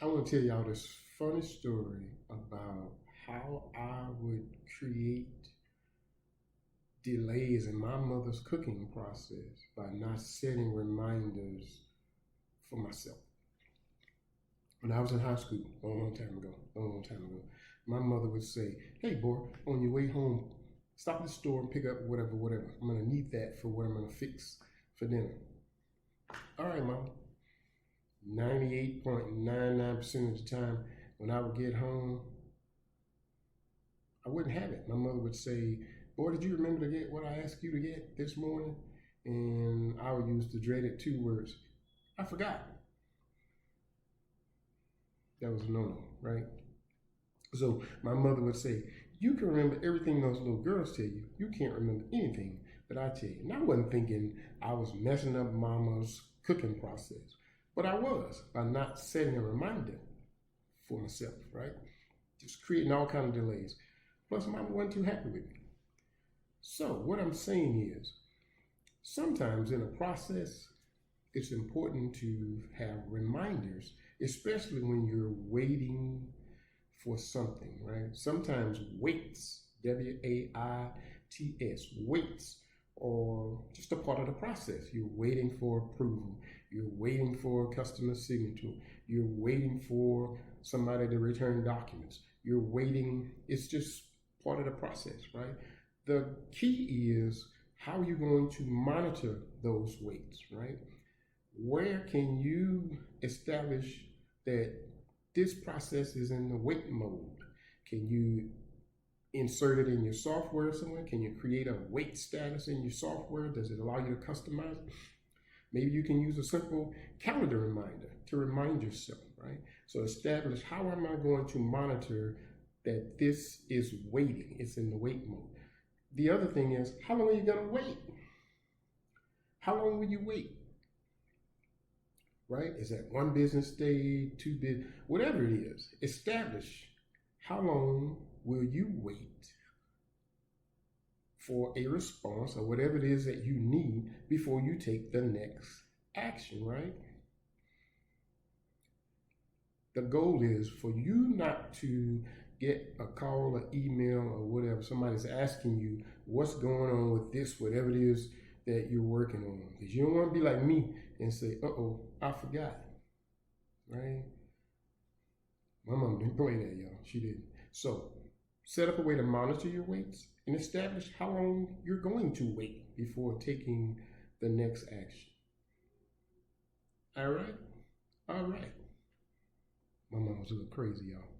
I want to tell y'all this funny story about how I would create delays in my mother's cooking process by not setting reminders for myself. When I was in high school, a long time ago, my mother would say, "Hey, boy, on your way home, stop at the store and pick up whatever, whatever. I'm gonna need that for what I'm gonna fix for dinner." All right, mom. 98.99% of the time, when I would get home, I wouldn't have it. My mother would say, "Boy, did you remember to get what I asked you to get this morning?" And I would use the dreaded two words, "I forgot." That was a no-no, right? So my mother would say, "You can remember everything those little girls tell you. You can't remember anything that I tell you." And I wasn't thinking I was messing up mama's cooking process, but I was by not setting a reminder for myself, right? Just creating all kind of delays. Plus, mama wasn't too happy with me. So what I'm saying is, sometimes in a process, it's important to have reminders, especially when you're waiting for something, right? Sometimes waits, waits, waits, are just a part of the process. You're waiting for approval. You're waiting for a customer signature. You're waiting for somebody to return documents. You're waiting. It's just part of the process, right? The key is how you're going to monitor those waits, right? Where can you establish that this process is in the wait mode? Can you insert it in your software somewhere? Can you create a wait status in your software? Does it allow you to customize it? Maybe you can use a simple calendar reminder to remind yourself, right? So establish, how am I going to monitor that this is waiting? It's in the wait mode. The other thing is, how long are you going to wait? How long will you wait? Right? Is that one business day, two business, whatever it is, establish how long will you wait for a response or whatever it is that you need before you take the next action, right? The goal is for you not to get a call or email or whatever, somebody's asking you what's going on with this, whatever it is that you're working on. Because you don't want to be like me and say, "Uh-oh, I forgot," right? My mom didn't play that, y'all. She didn't. So set up a way to monitor your waits and establish how long you're going to wait before taking the next action. All right? All right. My mom was a little crazy, y'all.